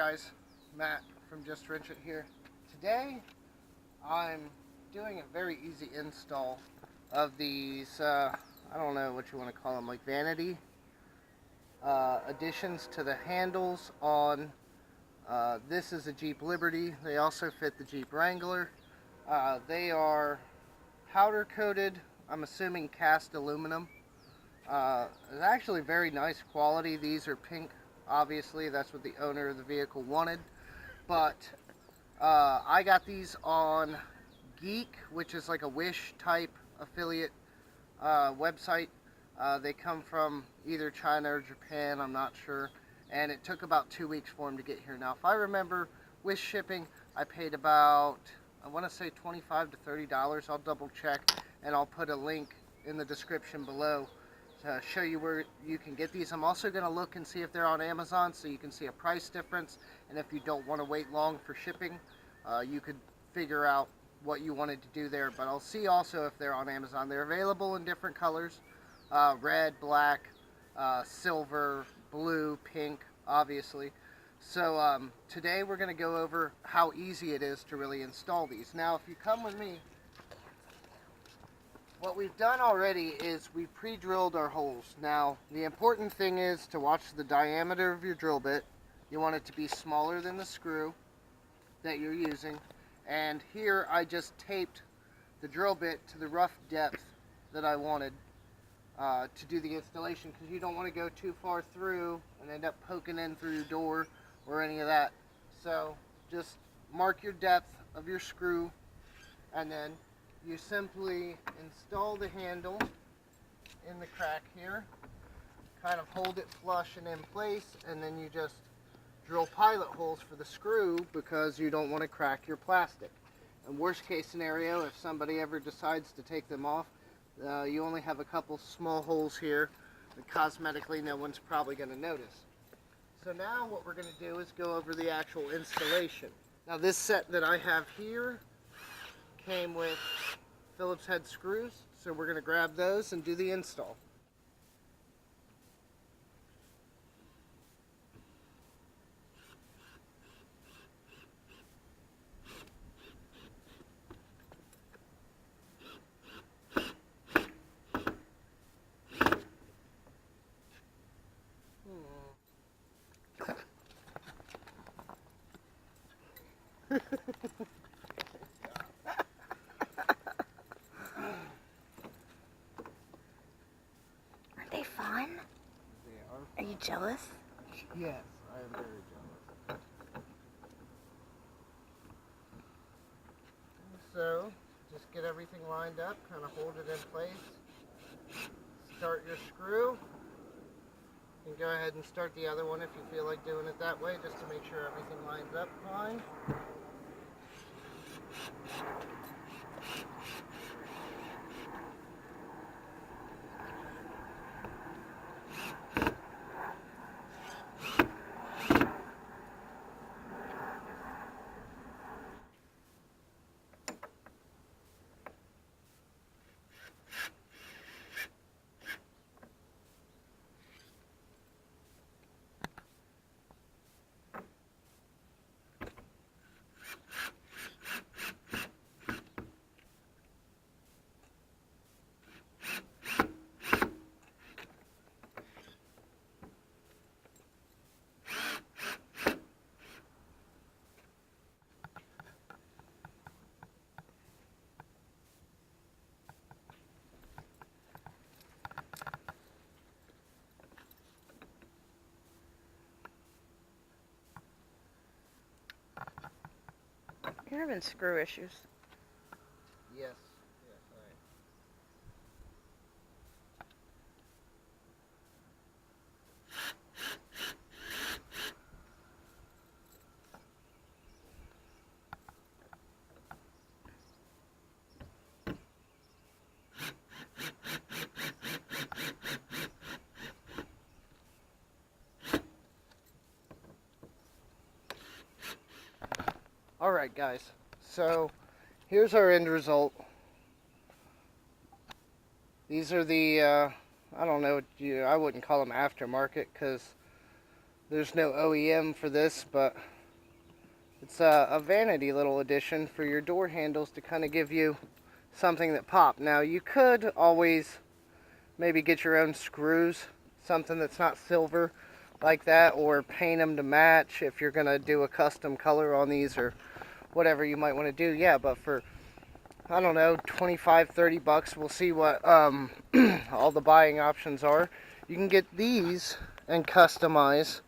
guys, Matt from Just Wrench It here. Today I'm doing a very easy install of these, I don't know what you want to call them, like vanity additions to the handles on, this is a Jeep Liberty. They also fit the Jeep Wrangler. They are powder coated, I'm assuming cast aluminum. It's actually very nice quality. These are pink, obviously, that's what the owner of the vehicle wanted. But I got these on Geek, which is like a Wish type affiliate website. They come from either China or Japan, I'm not sure. And it took about 2 weeks for them to get here. Now, if I remember, Wish shipping, I paid about, I want to say $25 to $30. I'll double check, and I'll put a link in the description below to show you where you can get these. I'm also going to look and see if they're on Amazon, so you can see a price difference, and if you don't want to wait long for shipping, you could figure out what you wanted to do there. But I'll see also if they're on Amazon. They're available in different colors, red, black, silver, blue, pink, obviously. So today we're going to go over how easy it is to really install these. Now, if you come with me, what we've done already is we pre-drilled our holes. Now, the important thing is to watch the diameter of your drill bit. You want it to be smaller than the screw that you're using. And here I just taped the drill bit to the rough depth that I wanted to do the installation, because you don't want to go too far through and end up poking in through your door or any of that. So just mark your depth of your screw, and then you simply install the handle in the crack here, kind of hold it flush and in place, and then you just drill pilot holes for the screw because you don't want to crack your plastic. And worst case scenario, if somebody ever decides to take them off, you only have a couple small holes here that cosmetically no one's probably going to notice. So now what we're going to do is go over the actual installation. Now, this set that I have here came with Phillips head screws, so we're going to grab those and do the install. Aren't they fun? They Are you jealous? Yes, I am very jealous. So, just get everything lined up, kind of hold it in place. Start your screw. You can go ahead and start the other one if you feel like doing it that way, just to make sure everything lines up fine. You're having screw issues. Yes. Yes, Alright guys, so here's our end result. These are the, I don't know, I wouldn't call them aftermarket, because There's no OEM for this, but it's a vanity little addition for your door handles to kind of give you something that pop. Now you could always maybe get your own screws, something that's not silver like that, or paint them to match if you're gonna do a custom color on these or whatever you might want to do. Yeah, but for, I don't know, 25, 30 bucks, we'll see what all the buying options are. You can get these and customize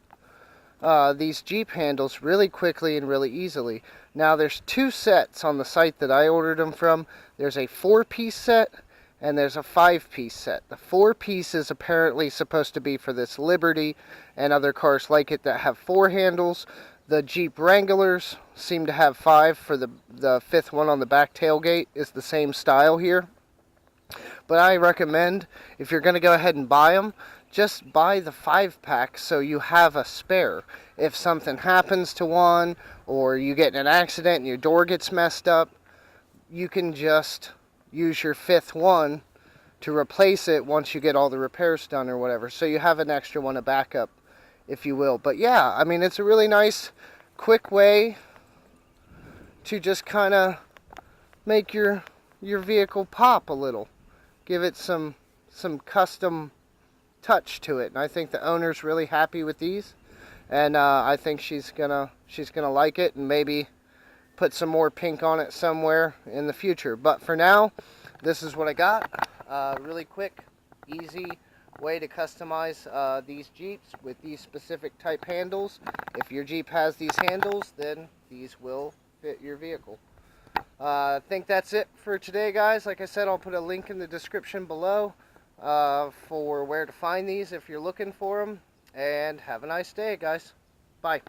these Jeep handles really quickly and really easily. Now there's two sets on the site that I ordered them from. There's a 4-piece set and there's a 5-piece set. The 4-piece is apparently supposed to be for this Liberty and other cars like it that have 4 handles. The Jeep Wranglers seem to have 5 for the 5th one on the back tailgate is the same style here. But I recommend, if you're going to go ahead and buy them, just buy the 5-pack so you have a spare. If something happens to one, or you get in an accident and your door gets messed up, you can just use your 5th one to replace it once you get all the repairs done or whatever. So you have an extra one, a backup, if you will. But yeah, I mean, it's a really nice, quick way to just kind of make your vehicle pop a little. Give it some custom touch to it, and I think the owner's really happy with these, and I think she's gonna like it, and maybe put some more pink on it somewhere in the future. But for now, this is what I got. Really quick, easy way to customize these Jeeps with these specific type handles. If your Jeep has these handles, then these will fit your vehicle. I think that's it for today, guys. Like I said, I'll put a link in the description below for where to find these if you're looking for them. And have a nice day, guys. Bye.